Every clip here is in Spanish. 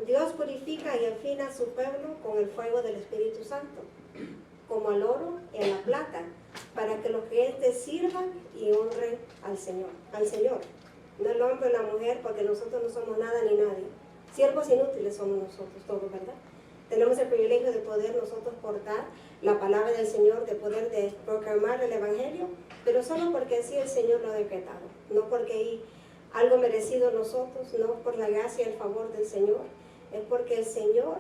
Dios purifica y afina a su pueblo con el fuego del Espíritu Santo, como al oro y a la plata, para que los creyentes sirvan y honren al Señor. No el hombre o la mujer, porque nosotros no somos nada ni nadie. Siervos inútiles somos nosotros todos, ¿verdad? Tenemos el privilegio de poder nosotros portar la palabra del Señor, de poder proclamar el Evangelio, pero solo porque así el Señor lo ha decretado, no porque hay algo merecido nosotros, no por la gracia y el favor del Señor, es porque el Señor,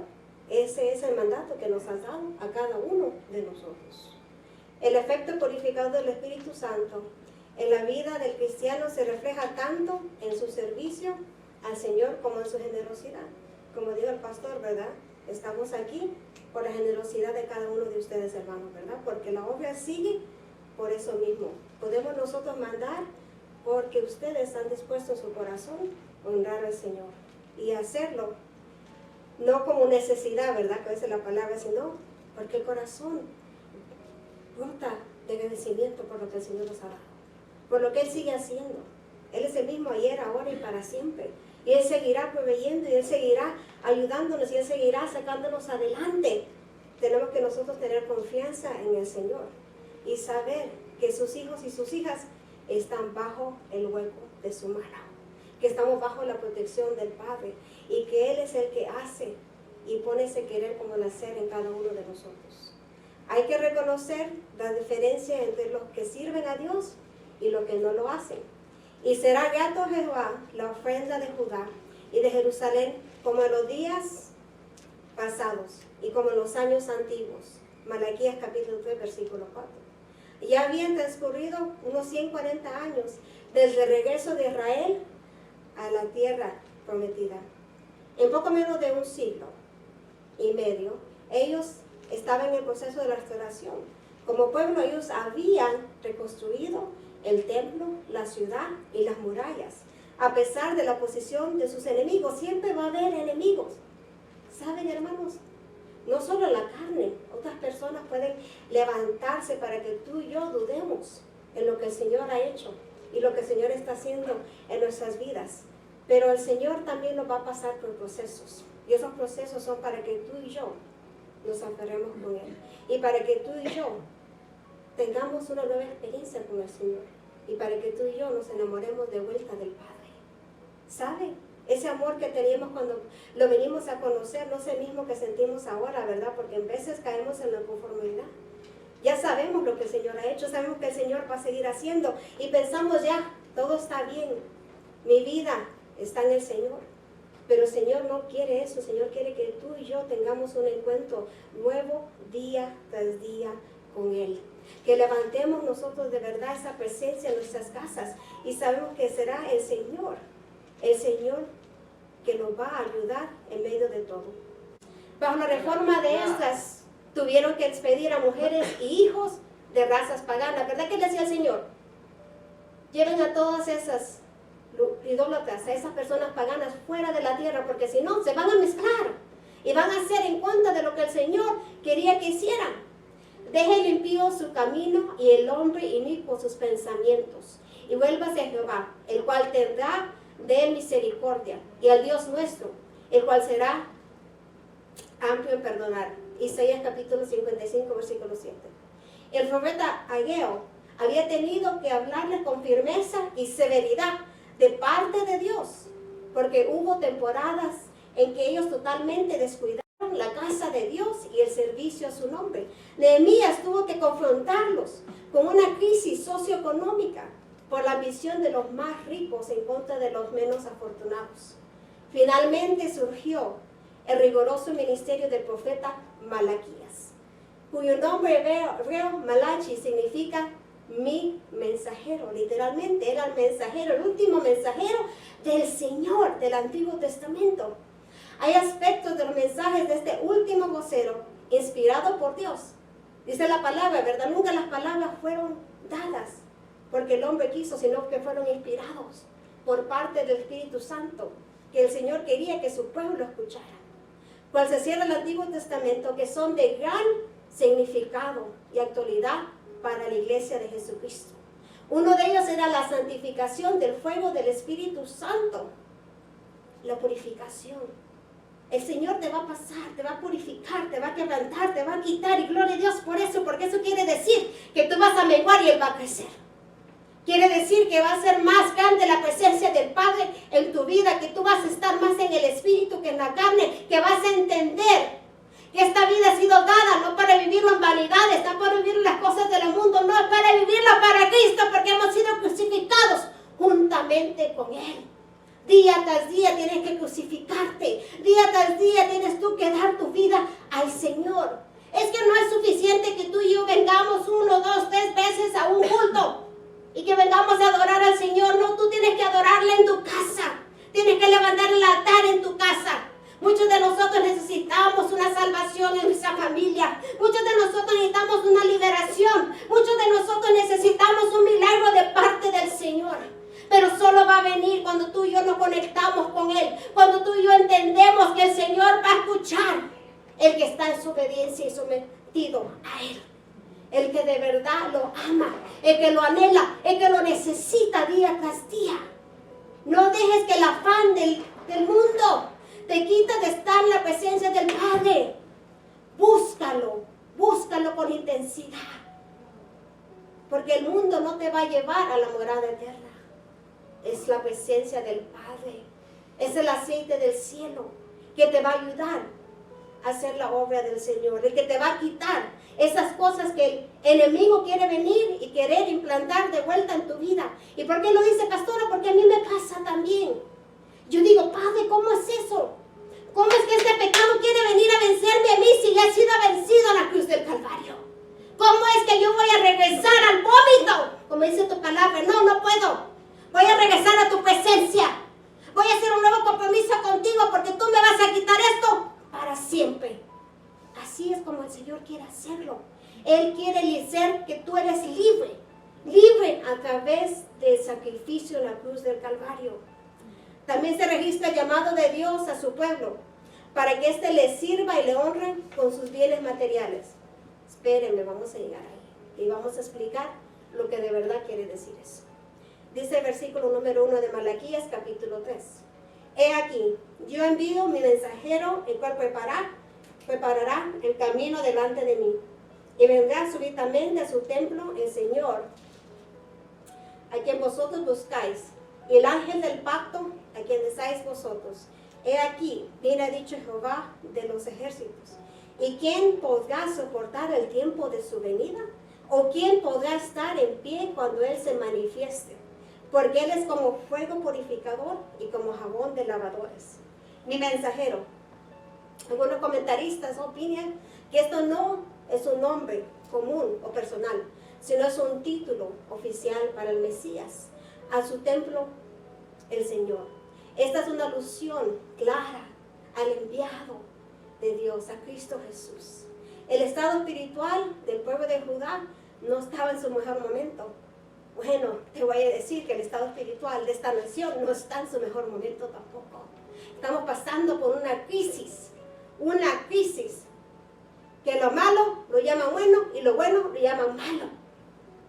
ese es el mandato que nos ha dado a cada uno de nosotros. El efecto purificador del Espíritu Santo en la vida del cristiano se refleja tanto en su servicio al Señor como en su generosidad. Como dijo el pastor, ¿verdad? Estamos aquí por la generosidad de cada uno de ustedes, hermanos, ¿verdad? Porque la obra sigue por eso mismo. Podemos nosotros mandar porque ustedes han dispuesto en su corazón a honrar al Señor y hacerlo no como necesidad, ¿verdad? Que esa es la palabra, sino porque el corazón brota de agradecimiento por lo que el Señor nos ha dado, por lo que Él sigue haciendo. Él es el mismo ayer, ahora y para siempre. Y Él seguirá proveyendo, y Él seguirá ayudándonos, y Él seguirá sacándonos adelante. Tenemos que nosotros tener confianza en el Señor y saber que sus hijos y sus hijas están bajo el hueco de su mano, que estamos bajo la protección del Padre, y que Él es el que hace y pone ese querer como nacer en cada uno de nosotros. Hay que reconocer la diferencia entre los que sirven a Dios y los que no lo hacen. Y será grato a Jehová la ofrenda de Judá y de Jerusalén como en los días pasados y como en los años antiguos. Malaquías capítulo 3, versículo 4. Ya habían transcurrido unos 140 años desde el regreso de Israel a la tierra prometida. En poco menos de un siglo y medio, ellos estaban en el proceso de la restauración. Como pueblo, ellos habían reconstruido el templo, la ciudad y las murallas. A pesar de la oposición de sus enemigos, siempre va a haber enemigos. ¿Saben, hermanos? No solo en la carne, otras personas pueden levantarse para que tú y yo dudemos en lo que el Señor ha hecho y lo que el Señor está haciendo en nuestras vidas. Pero el Señor también nos va a pasar por procesos. Y esos procesos son para que tú y yo nos aferremos con Él. Y para que tú y yo tengamos una nueva experiencia con el Señor. Y para que tú y yo nos enamoremos de vuelta del Padre. ¿Sabe? Ese amor que teníamos cuando lo venimos a conocer no es el mismo que sentimos ahora, ¿verdad? Porque en veces caemos en la conformidad. Ya sabemos lo que el Señor ha hecho, sabemos que el Señor va a seguir haciendo. Y pensamos ya, todo está bien. Mi vida está en el Señor. Pero el Señor no quiere eso. El Señor quiere que tú y yo tengamos un encuentro nuevo día tras día con Él. Que levantemos nosotros de verdad esa presencia en nuestras casas y sabemos que será el Señor que nos va a ayudar en medio de todo. Bajo la reforma de estas, tuvieron que expedir a mujeres y hijos de razas paganas. ¿Verdad que le decía el Señor? Lleven a todas esas idólatras, a esas personas paganas fuera de la tierra, porque si no, se van a mezclar y van a hacer en contra de lo que el Señor quería que hicieran. Deje el impío su camino y el hombre inicuo sus pensamientos. Y vuélvase a Jehová, el cual tendrá de él misericordia, y al Dios nuestro, el cual será amplio en perdonar. Isaías capítulo 55, versículo 7. El profeta Ageo había tenido que hablarle con firmeza y severidad de parte de Dios, porque hubo temporadas en que ellos totalmente descuidaron la casa de Dios y el servicio a su nombre. Nehemías tuvo que confrontarlos con una crisis socioeconómica por la ambición de los más ricos en contra de los menos afortunados. Finalmente surgió el riguroso ministerio del profeta Malaquías, cuyo nombre hebreo Malachi significa mi mensajero. Literalmente era el mensajero, el último mensajero del Señor del Antiguo Testamento. Hay aspectos de los mensajes de este último vocero inspirado por Dios. Dice la palabra, ¿verdad? Nunca las palabras fueron dadas porque el hombre quiso, sino que fueron inspirados por parte del Espíritu Santo, que el Señor quería que su pueblo escuchara. Cual se cierra el Antiguo Testamento, que son de gran significado y actualidad para la iglesia de Jesucristo. Uno de ellos era la santificación del fuego del Espíritu Santo, la purificación. El Señor te va a pasar, te va a purificar, te va a quebrantar, te va a quitar. Y gloria a Dios por eso, porque eso quiere decir que tú vas a menguar y Él va a crecer. Quiere decir que va a ser más grande la presencia del Padre en tu vida, que tú vas a estar más en el Espíritu que en la carne, que vas a entender que esta vida ha sido dada no para vivirlo en vanidades, no para vivir las cosas del mundo, no, es para vivirlo para Cristo, porque hemos sido crucificados juntamente con Él. Día tras día tienes que crucificarte, día tras día tienes tú que dar tu vida al Señor. Es que no es suficiente que tú y yo vengamos 1, 2, 3 veces a un culto y que vengamos a adorar al Señor. No, tú tienes que adorarle en tu casa, tienes que levantar el altar en tu casa. Muchos de nosotros necesitamos una salvación en nuestra familia. Muchos de nosotros necesitamos una liberación. Muchos de nosotros necesitamos un milagro de parte del Señor. Pero solo va a venir cuando tú y yo nos conectamos con Él. Cuando tú y yo entendemos que el Señor va a escuchar. El que está en su obediencia y sometido a Él. El que de verdad lo ama. El que lo anhela. El que lo necesita día tras día. No dejes que el afán del mundo te quita de estar en la presencia del Padre. Búscalo con intensidad. Porque el mundo no te va a llevar a la morada eterna. Es la presencia del Padre. Es el aceite del cielo que te va a ayudar a hacer la obra del Señor. El que te va a quitar esas cosas que el enemigo quiere venir y querer implantar de vuelta en tu vida. ¿Y por qué lo dice, pastora? Porque a mí me pasa también. Yo digo, Padre, ¿cómo es eso? ¿Cómo es que este pecado quiere venir a vencerme a mí si ya ha sido vencido en la cruz del Calvario? ¿Cómo es que yo voy a regresar al vómito? Como dice tu palabra, no puedo. Voy a regresar a tu presencia. Voy a hacer un nuevo compromiso contigo porque tú me vas a quitar esto para siempre. Así es como el Señor quiere hacerlo. Él quiere hacer que tú eres libre. Libre a través del sacrificio en la cruz del Calvario. También se registra el llamado de Dios a su pueblo para que éste le sirva y le honre con sus bienes materiales. Espérenme, vamos a llegar ahí y vamos a explicar lo que de verdad quiere decir eso. Dice el versículo número 1 de Malaquías, capítulo 3. He aquí, yo envío mi mensajero, el cual preparará el camino delante de mí. Y vendrá súbitamente a su templo el Señor, a quien vosotros buscáis, y el ángel del pacto, a quien deseáis vosotros. He aquí, bien ha dicho Jehová de los ejércitos. ¿Y quién podrá soportar el tiempo de su venida? ¿O quién podrá estar en pie cuando Él se manifieste? Porque Él es como fuego purificador y como jabón de lavadores. Mi mensajero. Algunos comentaristas opinan que esto no es un nombre común o personal, sino es un título oficial para el Mesías. A su templo, el Señor. Esta es una alusión clara al enviado de Dios, a Cristo Jesús. El estado espiritual del pueblo de Judá no estaba en su mejor momento. Bueno, te voy a decir que el estado espiritual de esta nación no está en su mejor momento tampoco. Estamos pasando por una crisis que lo malo lo llaman bueno y lo bueno lo llaman malo.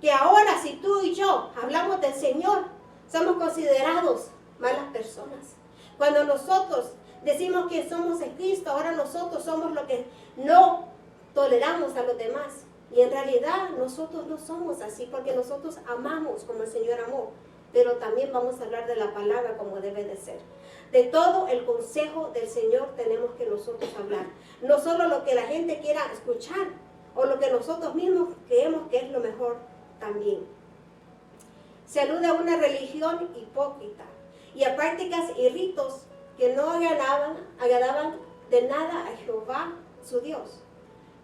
Que ahora si tú y yo hablamos del Señor, somos considerados malas personas. Cuando nosotros decimos que somos de Cristo, ahora nosotros somos lo que no toleramos a los demás. Y en realidad nosotros no somos así, porque nosotros amamos como el Señor amó, pero también vamos a hablar de la palabra como debe de ser. De todo el consejo del Señor tenemos que nosotros hablar. No solo lo que la gente quiera escuchar, o lo que nosotros mismos creemos que es lo mejor también. Se alude a una religión hipócrita y a prácticas y ritos que no agradaban de nada a Jehová, su Dios.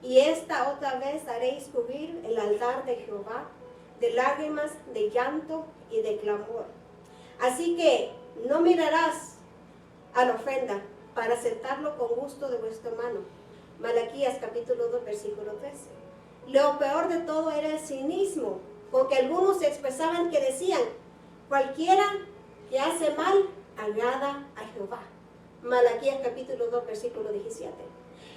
Y esta otra vez haréis cubrir el altar de Jehová de lágrimas, de llanto y de clamor. Así que no mirarás a la ofrenda para aceptarlo con gusto de vuestra mano. Malaquías capítulo 2 versículo 13. Lo peor de todo era el cinismo, porque algunos se expresaban que decían, cualquiera que hace mal agrada a Jehová. Malaquías capítulo 2 versículo 17.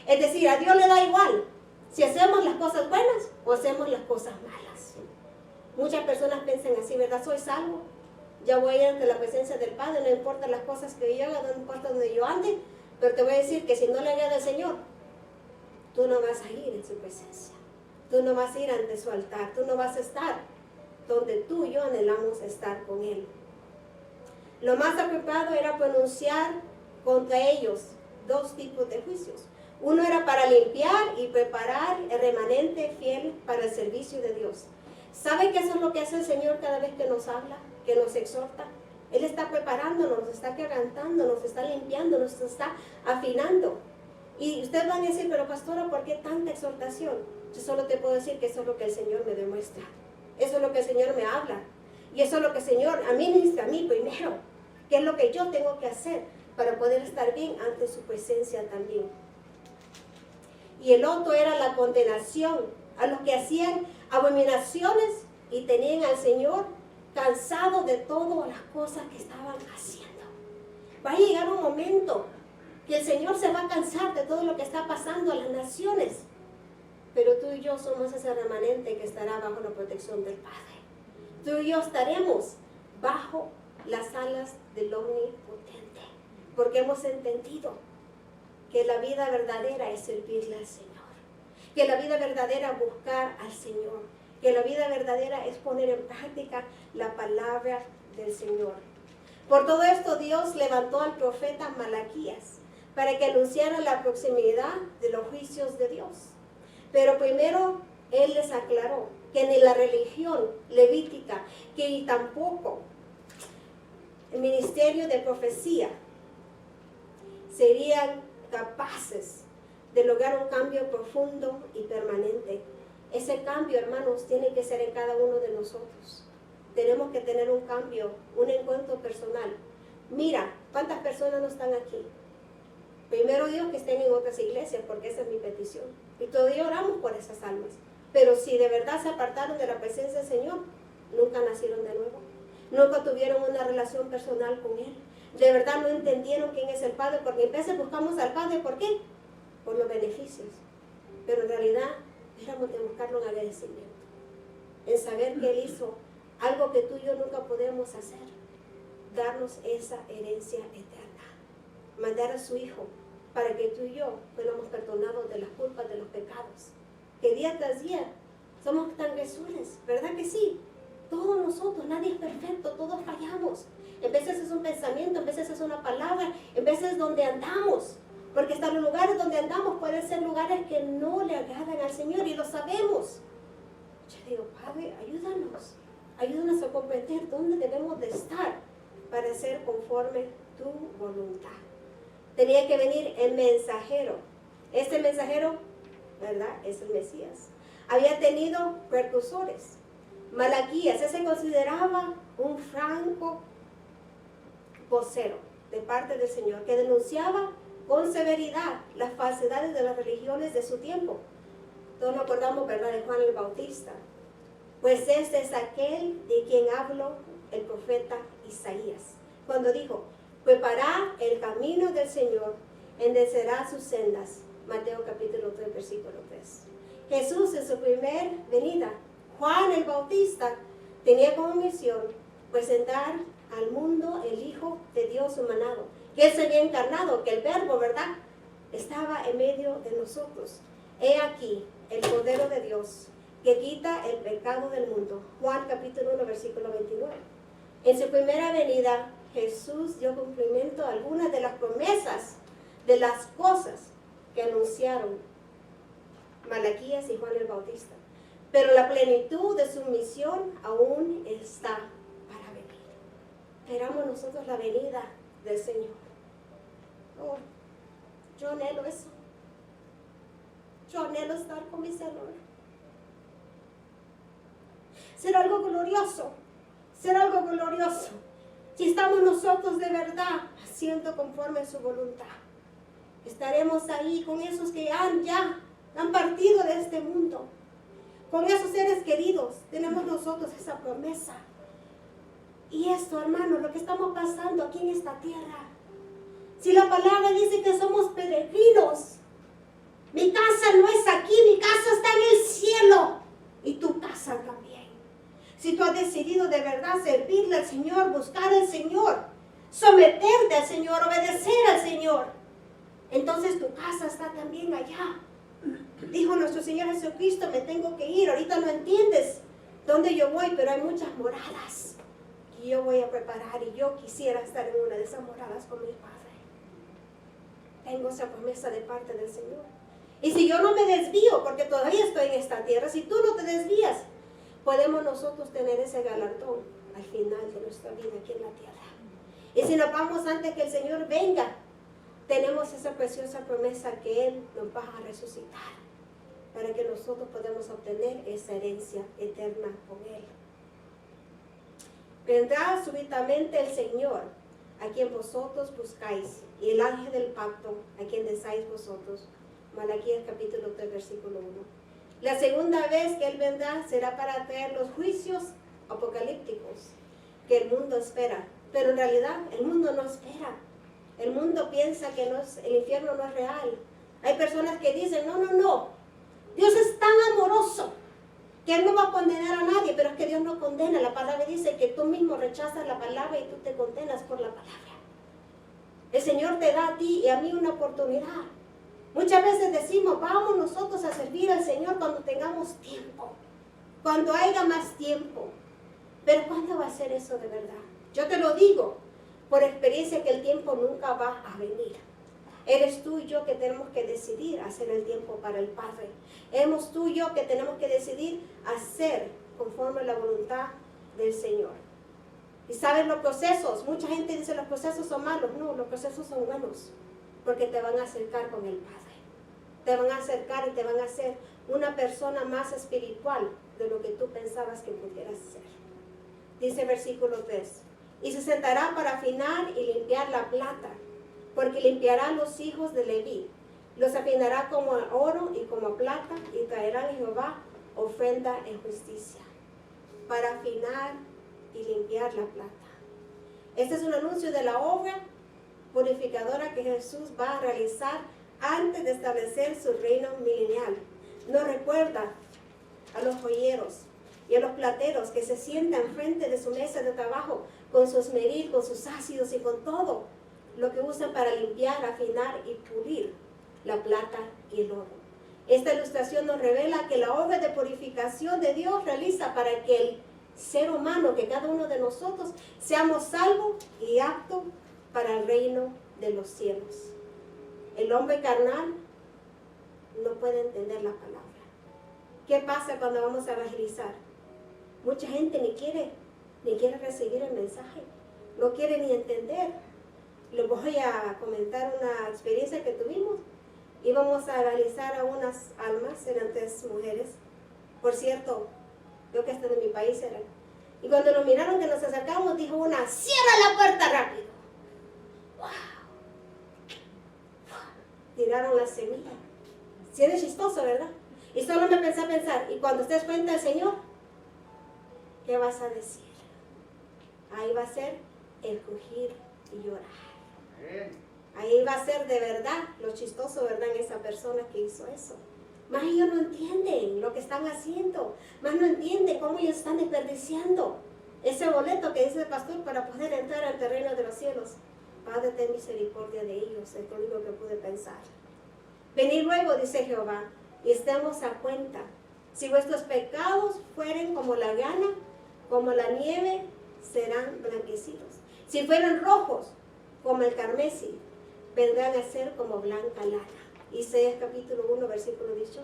Es decir, a Dios le da igual si hacemos las cosas buenas o hacemos las cosas malas. Muchas personas piensan así, ¿verdad? Soy salvo, ya voy ante la presencia del Padre, no importa las cosas que yo haga, no importa donde yo ande, Pero te voy a decir que si no le agrada al Señor, tú no vas a ir en su presencia. Tú no vas a ir ante su altar. Tú no vas a estar donde tú y yo anhelamos estar con Él. Lo más apropiado era pronunciar contra ellos 2 tipos de juicios. Uno era para limpiar y preparar el remanente fiel para el servicio de Dios. ¿Sabe que eso es lo que hace el Señor cada vez que nos habla, que nos exhorta? Él está preparándonos, nos está quebrantando, nos está limpiando, nos está afinando. Y ustedes van a decir, pero pastora, ¿por qué tanta exhortación? Yo solo te puedo decir que eso es lo que el Señor me demuestra. Eso es lo que el Señor me habla. Y eso es lo que el Señor a mí ministra a mí primero. Que es lo que yo tengo que hacer para poder estar bien ante su presencia también. Y el otro era la condenación a los que hacían abominaciones y tenían al Señor cansado de todas las cosas que estaban haciendo. Va a llegar un momento que el Señor se va a cansar de todo lo que está pasando a las naciones. Pero tú y yo somos ese remanente que estará bajo la protección del Padre. Tú y yo estaremos bajo las alas del Omnipotente, porque hemos entendido que la vida verdadera es servirle al Señor, que la vida verdadera es buscar al Señor, que la vida verdadera es poner en práctica la palabra del Señor. Por todo esto Dios levantó al profeta Malaquías para que anunciara la proximidad de los juicios de Dios. Pero primero Él les aclaró que ni la religión levítica, que tampoco el ministerio de profecía serían capaces de lograr un cambio profundo y permanente. Ese cambio, hermanos, tiene que ser en cada uno de nosotros. Tenemos que tener un cambio, un encuentro personal. Mira, ¿cuántas personas no están aquí? Primero Dios que estén en otras iglesias, porque esa es mi petición. Y todavía oramos por esas almas. Pero si de verdad se apartaron de la presencia del Señor, nunca nacieron de nuevo. Nunca tuvieron una relación personal con Él. De verdad no entendieron quién es el Padre, porque a veces buscamos al Padre, ¿por qué? Por los beneficios. Pero en realidad, éramos de buscarlo en agradecimiento. En saber que Él hizo algo que tú y yo nunca podemos hacer. Darnos esa herencia eterna. Mandar a su Hijo para que tú y yo fuéramos perdonados de las culpas de los pecados. Que día tras día somos transgresores, ¿verdad que sí? Todos nosotros, nadie es perfecto, todos fallamos. En veces es un pensamiento, en veces es una palabra, en veces es donde andamos. Porque hasta los lugares donde andamos pueden ser lugares que no le agradan al Señor y lo sabemos. Yo digo, Padre, ayúdanos a comprender dónde debemos de estar para ser conforme tu voluntad. Tenía que venir el mensajero. Este mensajero, ¿verdad? Es el Mesías. Había tenido precursores. Malaquías, ese se consideraba un franco vocero de parte del Señor, que denunciaba con severidad las falsedades de las religiones de su tiempo. Todos nos acordamos, ¿verdad?, de Juan el Bautista. Pues este es aquel de quien habló el profeta Isaías, cuando dijo, preparad el camino del Señor, enderezará sus sendas. Mateo capítulo 3, versículo 3. Jesús en su primer venida, Juan el Bautista, tenía como misión presentar al mundo el Hijo de Dios humanado, que Él se había encarnado, que el Verbo, ¿verdad?, estaba en medio de nosotros. He aquí el Cordero de Dios, que quita el pecado del mundo. Juan capítulo 1, versículo 29. En su primera venida, Jesús dio cumplimiento a algunas de las promesas, de las cosas que anunciaron Malaquías y Juan el Bautista. Pero la plenitud de su misión aún está para venir. Esperamos nosotros la venida del Señor. Oh, yo anhelo eso. Yo anhelo estar con mi Señor. Será algo glorioso. Será algo glorioso. Si estamos nosotros de verdad haciendo conforme a su voluntad. Estaremos ahí con esos que ya han partido de este mundo. Con esos seres queridos tenemos nosotros esa promesa. Y esto, hermanos, lo que estamos pasando aquí en esta tierra. Si la palabra dice que somos peregrinos, mi casa no es aquí, mi casa está en el cielo. Y tu casa también. Si tú has decidido de verdad servirle al Señor, buscar al Señor, someterte al Señor, obedecer al Señor, entonces tu casa está también allá. Dijo nuestro Señor Jesucristo, me tengo que ir, ahorita no entiendes dónde yo voy, pero hay muchas moradas que yo voy a preparar y yo quisiera estar en una de esas moradas con mi Padre. Tengo esa promesa de parte del Señor. Y si yo no me desvío, porque todavía estoy en esta tierra, si tú no te desvías, podemos nosotros tener ese galardón al final de nuestra vida aquí en la tierra. Y si nos vamos antes que el Señor venga, tenemos esa preciosa promesa que Él nos va a resucitar para que nosotros podamos obtener esa herencia eterna con Él. Vendrá súbitamente el Señor, a quien vosotros buscáis, y el ángel del pacto, a quien deseáis vosotros. Malaquías capítulo 3, versículo 1. La segunda vez que Él vendrá será para traer los juicios apocalípticos que el mundo espera. Pero en realidad el mundo no espera. El mundo piensa que el infierno no es real. Hay personas que dicen, no, Dios es tan amoroso que Él no va a condenar a nadie, pero es que Dios no condena. La palabra dice que tú mismo rechazas la palabra y tú te condenas por la palabra. El Señor te da a ti y a mí una oportunidad. Muchas veces decimos, vamos nosotros a servir al Señor cuando tengamos tiempo, cuando haya más tiempo. Pero ¿cuándo va a ser eso de verdad? Yo te lo digo por experiencia que el tiempo nunca va a venir. Eres tú y yo que tenemos que decidir hacer el tiempo para el Padre. Eres tú y yo que tenemos que decidir hacer conforme a la voluntad del Señor. Y saben los procesos, mucha gente dice los procesos son malos. No, los procesos son buenos, porque te van a acercar con el Padre. Te van a acercar y te van a hacer una persona más espiritual de lo que tú pensabas que pudieras ser. Dice versículo 3. Y se sentará para afinar y limpiar la plata, porque limpiará a los hijos de Leví. Los afinará como a oro y como a plata, y traerán a Jehová ofrenda en justicia. Para afinar y limpiar la plata. Este es un anuncio de la obra purificadora que Jesús va a realizar antes de establecer su reino milenial. Nos recuerda a los joyeros y a los plateros que se sientan frente de su mesa de trabajo con su esmeril, con sus ácidos y con todo lo que usan para limpiar, afinar y pulir la plata y el oro. Esta ilustración nos revela que la obra de purificación de Dios realiza para que el ser humano, que cada uno de nosotros, seamos salvos y aptos para el reino de los cielos. El hombre carnal no puede entender la palabra. ¿Qué pasa cuando vamos a evangelizar? Mucha gente ni quiere recibir el mensaje, no quiere ni entender. Les voy a comentar una experiencia que tuvimos. Íbamos a evangelizar a unas almas, eran 3 mujeres. Por cierto, creo que hasta de mi país eran. Y cuando nos miraron que nos acercamos, dijo una, ¡cierra la puerta rápido! ¡Wow! Tiraron la semilla. Sí, es chistoso, ¿verdad? Y solo me pensé a pensar, y cuando estés frente al Señor, ¿qué vas a decir? Ahí va a ser el crujir y llorar. Ahí va a ser de verdad lo chistoso, ¿verdad? En esa persona que hizo eso. Más ellos no entienden lo que están haciendo. Más no entienden cómo ellos están desperdiciando ese boleto que dice el pastor para poder entrar al terreno de los cielos. Padre, ten misericordia de ellos, es lo único que pude pensar. Venid luego, dice Jehová, y estemos a cuenta. Si vuestros pecados fueren como la grana, como la nieve, serán blanquecidos. Si fueran rojos, como el carmesí, vendrán a ser como blanca lana. Isaías capítulo 1, versículo 18.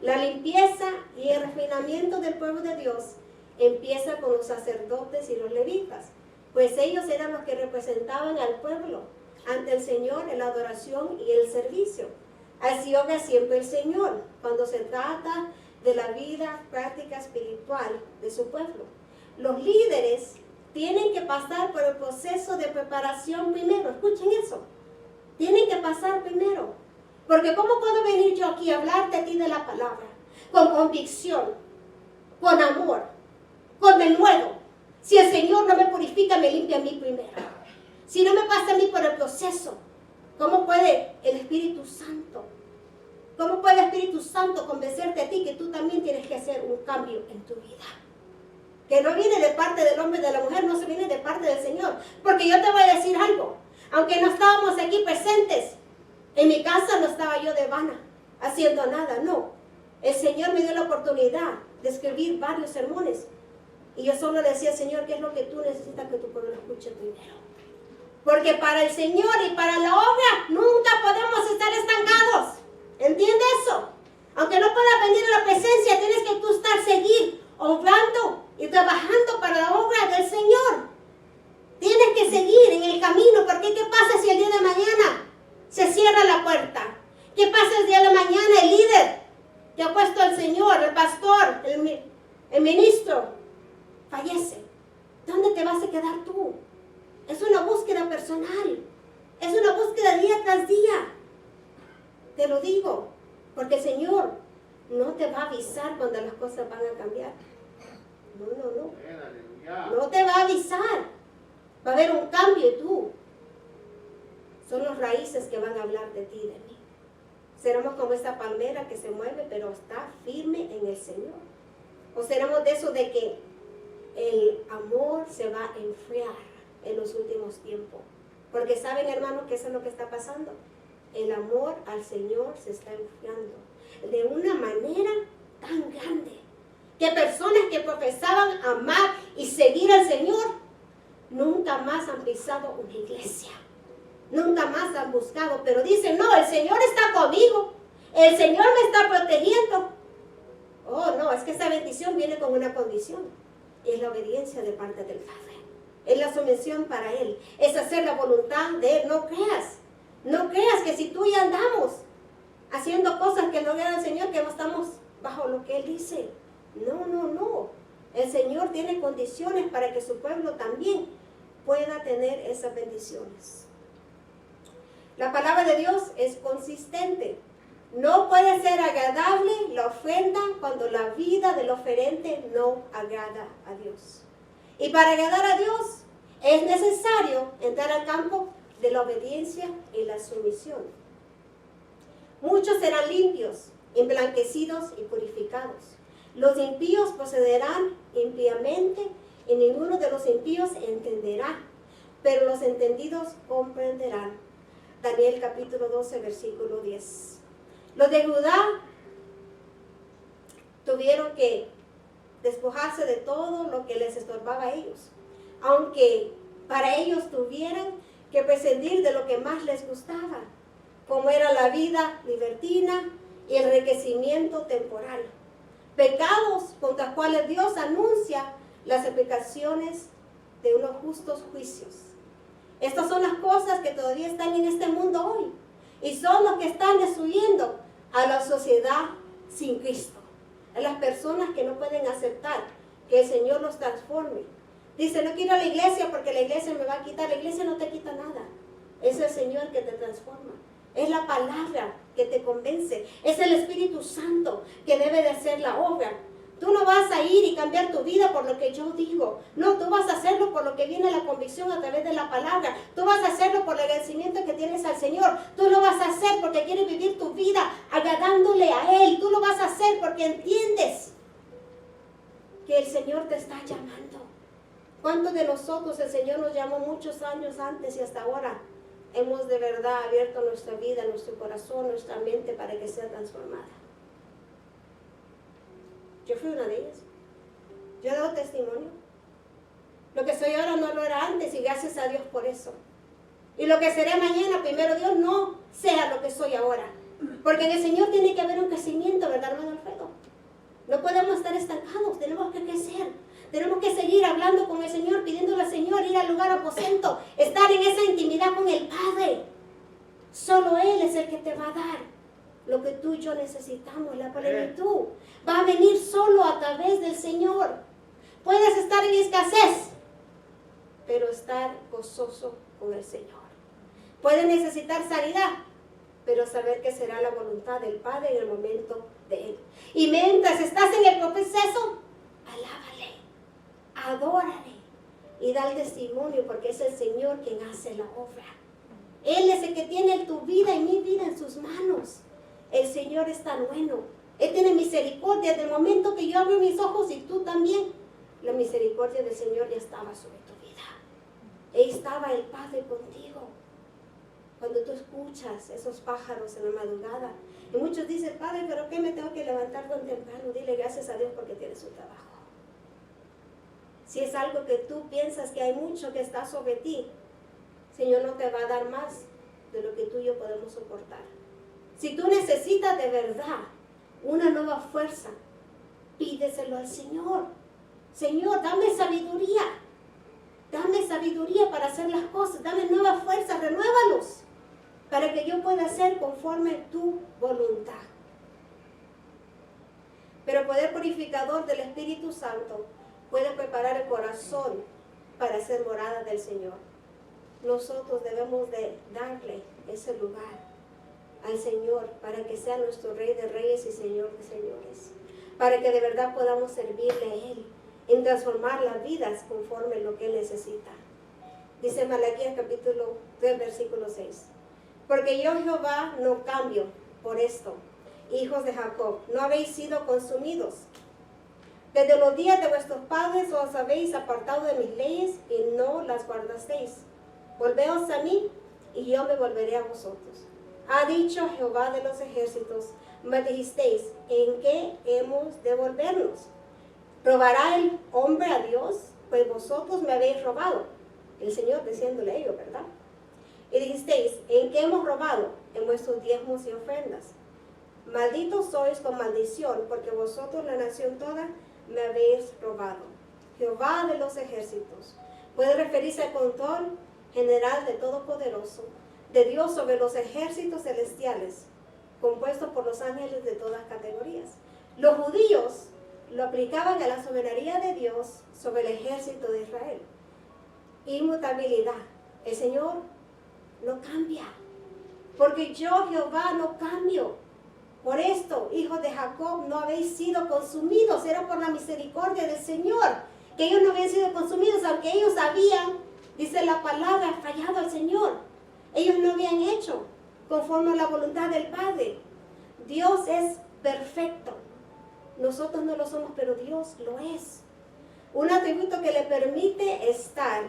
La limpieza y el refinamiento del pueblo de Dios empieza con los sacerdotes y los levitas, pues ellos eran los que representaban al pueblo ante el Señor en la adoración y el servicio. Así obra siempre el Señor cuando se trata de la vida práctica espiritual de su pueblo. Los líderes tienen que pasar por el proceso de preparación primero. Escuchen eso. Tienen que pasar primero. Porque ¿cómo puedo venir yo aquí a hablarte a ti de la palabra? Con convicción, con amor, con denuedo. Si el Señor no me purifica, me limpia a mí primero. Si no me pasa a mí por el proceso, ¿cómo puede el Espíritu Santo? ¿Cómo puede el Espíritu Santo convencerte a ti que tú también tienes que hacer un cambio en tu vida? Que no viene de parte del hombre y de la mujer, no se viene de parte del Señor. Porque yo te voy a decir algo. Aunque no estábamos aquí presentes, En mi casa no estaba yo de vana, haciendo nada, no. El Señor me dio la oportunidad de escribir varios sermones. Y yo solo le decía, Señor, ¿qué es lo que tú necesitas que tu pueblo escuche primero? Porque para el Señor y para la obra nunca podemos estar estancados. ¿Entiende eso? Aunque no puedas venir a la presencia, tienes que tú seguir obrando y trabajando para la obra del Señor. Tienes que seguir en el camino, porque ¿qué pasa si el día de mañana se cierra la puerta? ¿Qué pasa el día de mañana el líder que ha puesto el Señor, el pastor, el ministro, fallece? ¿Dónde te vas a quedar tú? Es una búsqueda personal. Es una búsqueda día tras día. Te lo digo, porque el Señor no te va a avisar cuando las cosas van a cambiar. No. No te va a avisar. Va a haber un cambio y tú. Son las raíces que van a hablar de ti y de mí. Seremos como esa palmera que se mueve, pero está firme en el Señor. O seremos de eso de que el amor se va a enfriar en los últimos tiempos. Porque saben, hermanos, que eso es lo que está pasando. El amor al Señor se está enfriando de una manera tan grande que personas que profesaban amar y seguir al Señor nunca más han pisado una iglesia. Nunca más han buscado, pero dicen, no, el Señor está conmigo. El Señor me está protegiendo. Oh, no, es que esa bendición viene con una condición. Y es la obediencia de parte del Padre. Es la sumisión para Él. Es hacer la voluntad de Él. No creas que si tú y andamos haciendo cosas que no agradan al Señor, que no estamos bajo lo que Él dice. No. El Señor tiene condiciones para que su pueblo también pueda tener esas bendiciones. La palabra de Dios es consistente. No puede ser agradable la ofrenda cuando la vida del oferente no agrada a Dios. Y para agradar a Dios es necesario entrar al campo de la obediencia y la sumisión. Muchos serán limpios, emblanquecidos y purificados. Los impíos procederán impíamente y ninguno de los impíos entenderá, pero los entendidos comprenderán. Daniel capítulo 12, versículo 10. Los de Judá tuvieron que despojarse de todo lo que les estorbaba a ellos, aunque para ellos tuvieran que prescindir de lo que más les gustaba, como era la vida libertina y el enriquecimiento temporal. Pecados contra los cuales Dios anuncia las aplicaciones de unos justos juicios. Estas son las cosas que todavía están en este mundo hoy y son los que están destruyendo a la sociedad sin Cristo, a las personas que no pueden aceptar que el Señor los transforme. Dice, no quiero a la iglesia porque la iglesia me va a quitar. La iglesia no te quita nada. Es el Señor que te transforma. Es la palabra que te convence. Es el Espíritu Santo que debe de hacer la obra. Tú no vas a ir y cambiar tu vida por lo que yo digo. No, tú vas a hacerlo por lo que viene la convicción a través de la palabra. Tú vas a hacerlo por el agradecimiento que tienes al Señor. Tú lo vas a hacer porque quieres vivir tu vida agradándole a Él. Tú lo vas a hacer porque entiendes que el Señor te está llamando. ¿Cuántos de nosotros el Señor nos llamó muchos años antes y hasta ahora hemos de verdad abierto nuestra vida, nuestro corazón, nuestra mente para que sea transformada? Yo fui una de ellas. Yo he dado testimonio. Lo que soy ahora no lo era antes y gracias a Dios por eso. Y lo que seré mañana, primero Dios, no sea lo que soy ahora. Porque en el Señor tiene que haber un crecimiento, ¿verdad, hermano Alfredo? No podemos estar estancados, tenemos que crecer. Tenemos que seguir hablando con el Señor, pidiéndole al Señor ir al lugar aposento, estar en esa intimidad con el Padre. Solo Él es el que te va a dar lo que tú y yo necesitamos. La plenitud va a venir solo a través del Señor. Puedes estar en escasez, pero estar gozoso con el Señor. Puedes necesitar sanidad, pero saber que será la voluntad del Padre en el momento de Él. Y mientras estás en el proceso, alábale, adórale y da el testimonio, porque es el Señor quien hace la obra. Él es el que tiene tu vida y mi vida en sus manos. El Señor es tan bueno. Él tiene misericordia desde el momento que yo abro mis ojos y tú también. La misericordia del Señor ya estaba sobre tu vida. Ahí estaba el Padre contigo. Cuando tú escuchas esos pájaros en la madrugada. Y muchos dicen, Padre, ¿pero qué me tengo que levantar tan temprano? Dile gracias a Dios porque tienes su trabajo. Si es algo que tú piensas que hay mucho que está sobre ti, Señor no te va a dar más de lo que tú y yo podemos soportar. Si tú necesitas de verdad una nueva fuerza, pídeselo al Señor. Señor, dame sabiduría. Dame sabiduría para hacer las cosas. Dame nueva fuerza, renuévalos. Para que yo pueda hacer conforme tu voluntad. Pero el poder purificador del Espíritu Santo puede preparar el corazón para ser morada del Señor. Nosotros debemos de darle ese lugar al Señor para que sea nuestro Rey de Reyes y Señor de Señores. Para que de verdad podamos servirle a Él en transformar las vidas conforme lo que Él necesita. Dice Malaquías capítulo 3, versículo 6. Porque yo Jehová no cambio por esto, hijos de Jacob, no habéis sido consumidos. Desde los días de vuestros padres os habéis apartado de mis leyes y no las guardasteis. Volveos a mí y yo me volveré a vosotros. Ha dicho Jehová de los ejércitos, me dijisteis, ¿en qué hemos de volvernos? ¿Robará el hombre a Dios? Pues vosotros me habéis robado. El Señor diciéndole a ellos, ¿verdad? Y dijisteis, ¿en qué hemos robado? En vuestros diezmos y ofrendas. Malditos sois con maldición, porque vosotros, la nación toda, me habéis robado. Jehová de los ejércitos. Puede referirse al control general de Todopoderoso, de Dios sobre los ejércitos celestiales, compuestos por los ángeles de todas categorías. Los judíos lo aplicaban a la soberanía de Dios sobre el ejército de Israel. Inmutabilidad. El Señor no cambia, porque yo Jehová no cambio. Por esto, hijos de Jacob, no habéis sido consumidos. Era por la misericordia del Señor que ellos no habían sido consumidos, aunque ellos habían, dice la palabra, fallado al Señor. Ellos no habían hecho conforme a la voluntad del Padre. Dios es perfecto. Nosotros no lo somos, pero Dios lo es. Un atributo que le permite estar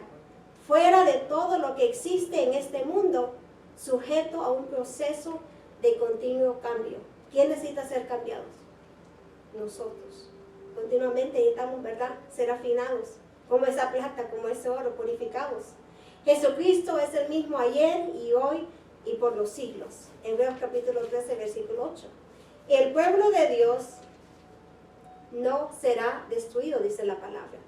fuera de todo lo que existe en este mundo, sujeto a un proceso de continuo cambio. ¿Quién necesita ser cambiados? Nosotros. Continuamente necesitamos, ¿verdad?, ser afinados, como esa plata, como ese oro, purificados. Jesucristo es el mismo ayer y hoy y por los siglos. Hebreos capítulo 13, versículo 8. El pueblo de Dios no será destruido, dice la palabra.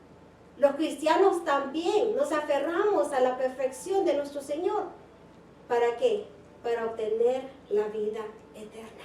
Los cristianos también nos aferramos a la perfección de nuestro Señor. ¿Para qué? Para obtener la vida eterna.